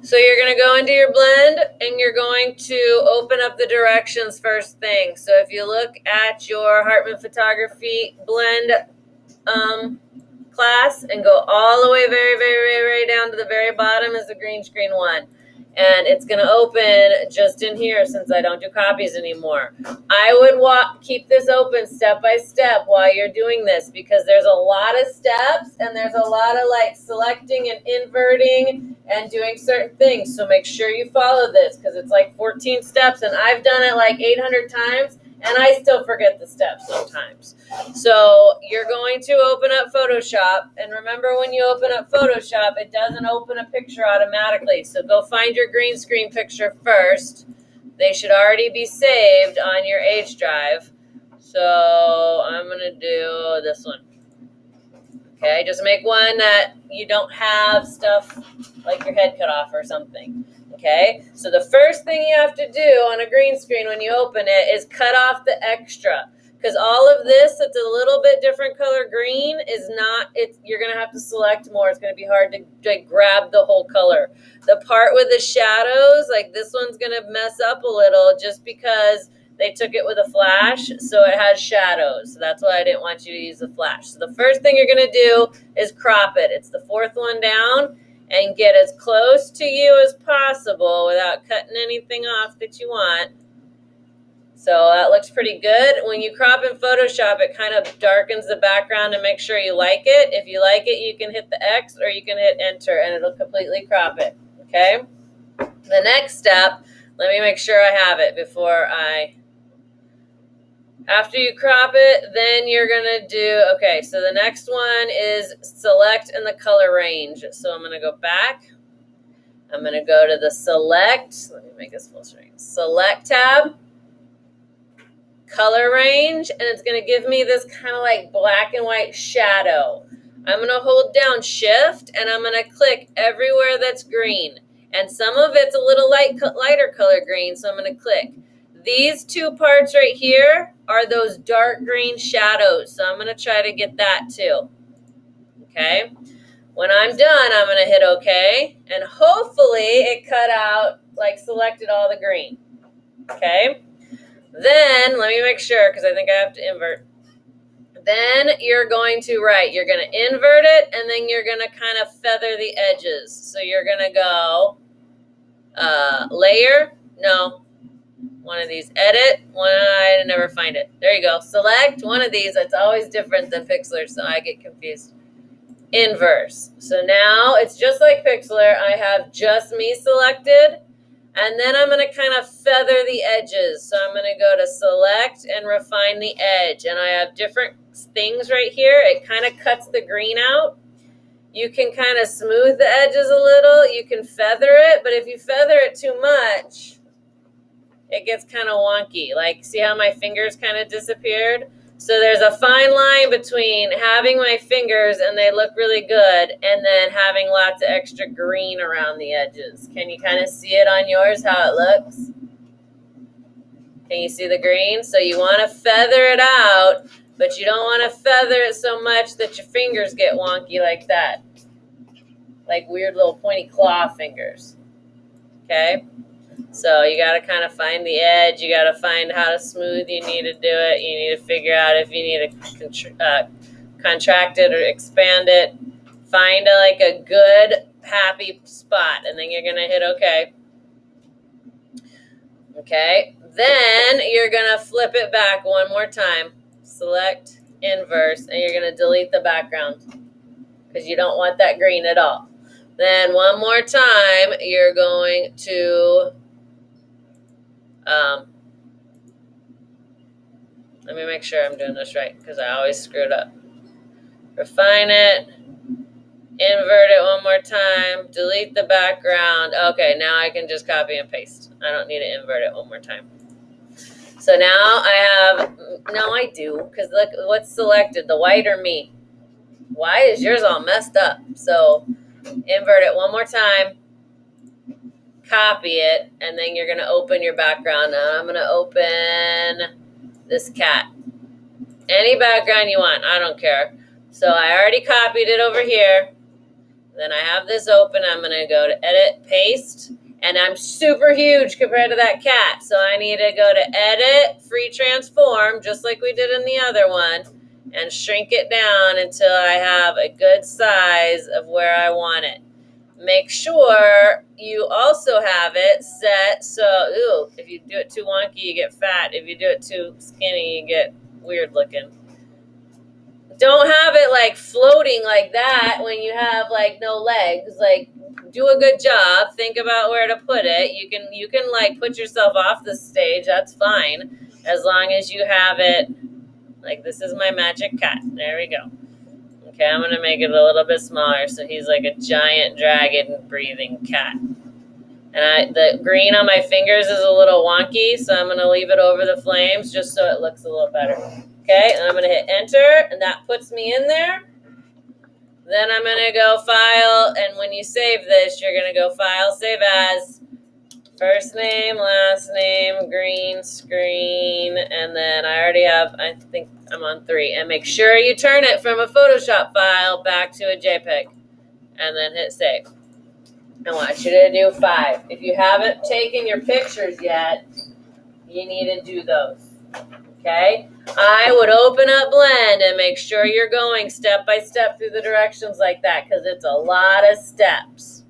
So you're going to go into your blend and you're going to open up the directions first thing. So if you look at your Hartman Photography blend class and go all the way very down to the very bottom is the green screen one. And it's going to open just in here since I don't do copies anymore. I would keep this open step by step while you're doing this because there's a lot of steps and there's a lot of like selecting and inverting and doing certain things. So make sure you follow this because it's like 14 steps and I've done it like 800 times and I still forget the steps sometimes. So you're going to open up Photoshop, and remember when you open up Photoshop, it doesn't open a picture automatically. So go find your green screen picture first. They should already be saved on your H drive. So I'm going to do this one. Okay, just make one that you don't have stuff like your head cut off or something. Okay, so the first thing you have to do on a green screen when you open it is cut off the extra. Because all of this that's a little bit different color green is not, you're going to have to select more. It's going to be hard to grab the whole color. The part with the shadows, like this one's going to mess up a little just because they took it with a flash, so it has shadows. So that's why I didn't want you to use the flash. So the first thing you're going to do is crop it. It's the fourth one down, and get as close to you as possible without cutting anything off that you want. So that looks pretty good. When you crop in Photoshop, it kind of darkens the background to make sure you like it. If you like it, you can hit the X or you can hit Enter, and it'll completely crop it. Okay? The next step, let me make sure I have it before after you crop it, then you're going to do, okay, so the next one is select in the color range. So I'm going to go back. I'm going to go to the select. Let me make this full screen. Select tab. Color range, and it's going to give me this kind of like black and white shadow. I'm going to hold down shift and I'm going to click everywhere that's green, and some of it's a little lighter color green, so I'm going to click. These two parts right here are those dark green shadows, so I'm going to try to get that too. Okay, when I'm done, I'm going to hit OK, and hopefully it cut out, like selected all the green. Okay, then let me make sure because I think I have to invert. Then you're going to, you're going to invert it, and then you're going to kind of feather the edges. So you're going to go layer, no, one of these, edit, one, I never find it. There you go. Select one of these. It's always different than Pixlr, so I get confused. Inverse. So now it's just like Pixlr. I have just me selected, and then I'm going to kind of feather the edges. So I'm going to go to select and refine the edge, and I have different things right here. It kind of cuts the green out. You can kind of smooth the edges a little. You can feather it, but if you feather it too much, it gets kind of wonky. Like, see how my fingers kind of disappeared? So there's a fine line between having my fingers and they look really good and then having lots of extra green around the edges. Can you kind of see it on yours, how it looks? Can you see the green? So you want to feather it out, but you don't want to feather it so much that your fingers get wonky like that. Like weird little pointy claw fingers. Okay? So you got to kind of find the edge. You got to find how to smooth you need to do it. You need to figure out if you need to contract it or expand it. Find a good, happy spot, and then you're going to hit OK. Okay. Then you're going to flip it back one more time. Select inverse, and you're going to delete the background because you don't want that green at all. Then one more time, you're going to let me make sure I'm doing this right because I always screw it up. Refine it, invert it one more time, delete the background. Okay, now I can just copy and paste. I don't need to invert it one more time. So now I have, no I do, because look what's selected, the white or me. Why is yours all messed up? So invert it one more time, copy it, and then you're going to open your background. Now I'm going to open this cat. Any background you want, I don't care. So I already copied it over here. Then I have this open. I'm going to go to edit, paste, and I'm super huge compared to that cat. So I need to go to edit, free transform, just like we did in the other one, and shrink it down until I have a good size of where I want it. Make sure you also have it set so, ooh, if you do it too wonky, you get fat. If you do it too skinny, you get weird looking. Don't have it like floating like that when you have like no legs. Like, do a good job. Think about where to put it. You can like put yourself off the stage. That's fine, as long as you have it. Like, this is my magic cat. There we go. Okay, I'm gonna make it a little bit smaller so he's like a giant dragon breathing cat. And the green on my fingers is a little wonky, so I'm gonna leave it over the flames just so it looks a little better. Okay, and I'm gonna hit enter, and that puts me in there. Then I'm gonna go file, and when you save this, you're gonna go file, save as, first name, last name, green screen, and then I already have, I think I'm on 3. And make sure you turn it from a Photoshop file back to a JPEG, and then hit save. I want you to do 5. If you haven't taken your pictures yet, you need to do those. Okay? I would open up Blend and make sure you're going step by step through the directions like that, because it's a lot of steps.